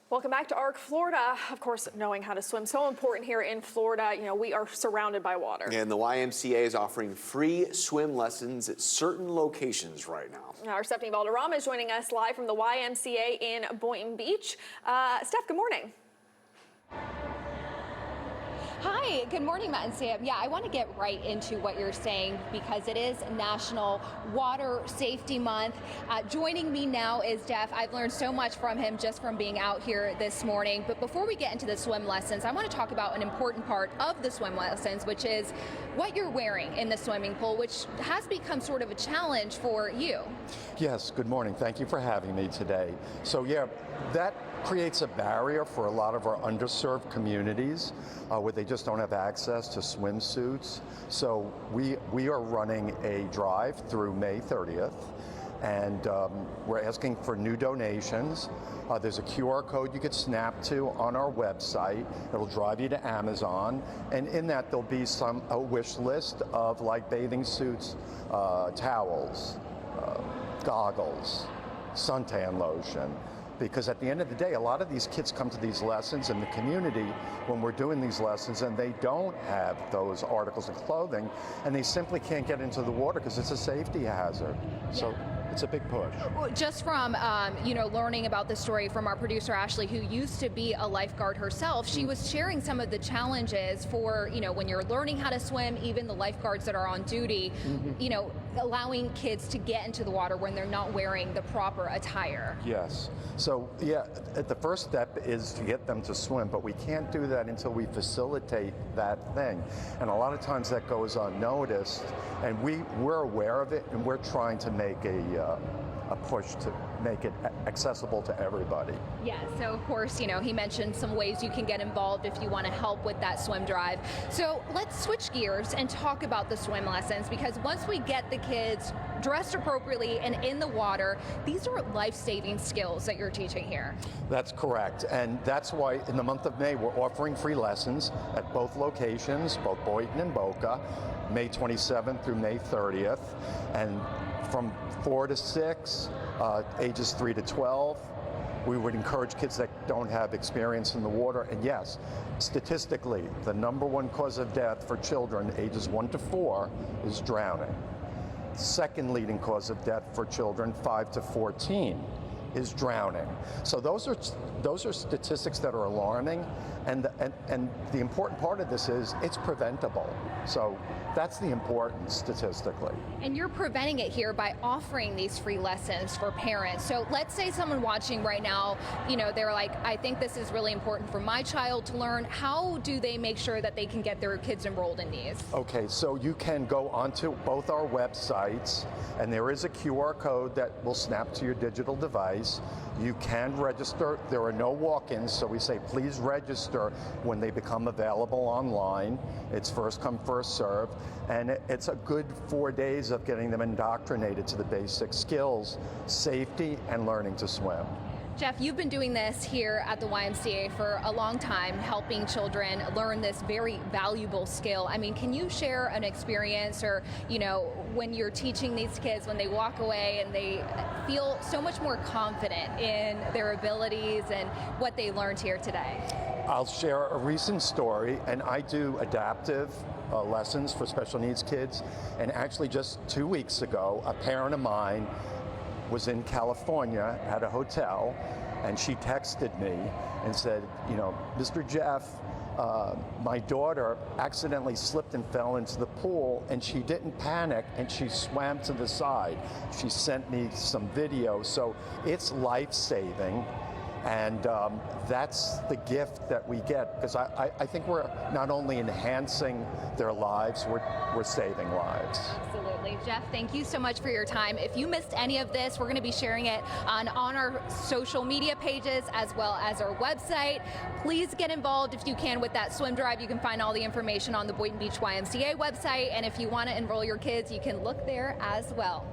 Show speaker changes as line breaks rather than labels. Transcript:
Welcome back to ARC Florida. Of course, knowing how to swim so important here in Florida. You know, we are surrounded by water.
And the YMCA is offering free swim lessons at certain locations right now.
Our Stephanie Valderrama is joining us live from the YMCA in Boynton Beach. Steph, good morning.
Hi, good morning, Matt and Sam. Yeah, I want to get right into what you're saying because it is National Water Safety Month. Joining me now is Jeff. I've learned so much from him just from being out here this morning. But before we get into the swim lessons, I want to talk about an important part of the swim lessons, which is what you're wearing in the swimming pool, which has become sort of a challenge for you.
Yes, good morning. Thank you for having me today. So yeah, that creates a barrier for a lot of our underserved communities where they just don't have access to swimsuits. So we are running a drive through May 30th, and we're asking for new donations. There's a QR code you could snap to on our website. It'll drive you to Amazon, and in that there'll be a wish list of like bathing suits, towels, goggles, suntan lotion. Because at the end of the day, a lot of these kids come to these lessons in the community when we're doing these lessons and they don't have those articles of clothing and they simply can't get into the water because it's a safety hazard. So it's a big push.
Just from, learning about the story from our producer, Ashley, who used to be a lifeguard herself, she was sharing some of the challenges for, when you're learning how to swim, even the lifeguards that are on duty, allowing kids to get into the water when they're not wearing the proper attire.
Yes. So, yeah, the first step is to get them to swim, but we can't do that until we facilitate that thing. And a lot of times that goes unnoticed, and we're aware of it, and we're trying to make a push to make it accessible to everybody.
Yeah, so of course, he mentioned some ways you can get involved if you want to help with that swim drive. So let's switch gears and talk about the swim lessons, because once we get the kids dressed appropriately and in the water, these are life-saving skills that you're teaching here.
That's correct, and that's why in the month of May we're offering free lessons at both locations, both Boynton and Boca, May 27th through May 30th, and from 4 to 6, ages 3 to 12. We would encourage kids that don't have experience in the water. And yes, statistically, the #1 cause of death for children ages 1 to 4 is drowning. Second leading cause of death for children 5 to 14 is drowning. So those are statistics that are alarming, and the important part of this is it's preventable. So that's the importance statistically.
And you're preventing it here by offering these free lessons for parents. So let's say someone watching right now, they're like, I think this is really important for my child to learn. How do they make sure that they can get their kids enrolled in these?
Okay, so you can go onto both our websites, and there is a QR code that will snap to your digital device. You can register. There are no walk-ins, so we say please register when they become available online. It's first come, first serve, and it's a good 4 days of getting them indoctrinated to the basic skills, safety, and learning to swim.
Jeff, you've been doing this here at the YMCA for a long time, helping children learn this very valuable skill. I mean, can you share an experience or, when you're teaching these kids, when they walk away and they feel so much more confident in their abilities and what they learned here today?
I'll share a recent story, and I do adaptive lessons for special needs kids. And actually just 2 weeks ago, a parent of mine was in California at a hotel, and she texted me and said, Mr. Jeff, my daughter accidentally slipped and fell into the pool, and she didn't panic, and she swam to the side. She sent me some video, so it's life-saving. And that's the gift that we get, because I think we're not only enhancing their lives, we're saving lives.
Absolutely. Jeff, thank you so much for your time. If you missed any of this, we're going to be sharing it on our social media pages as well as our website. Please get involved if you can with that swim drive. You can find all the information on the Boynton Beach YMCA website, and if you want to enroll your kids, you can look there as well.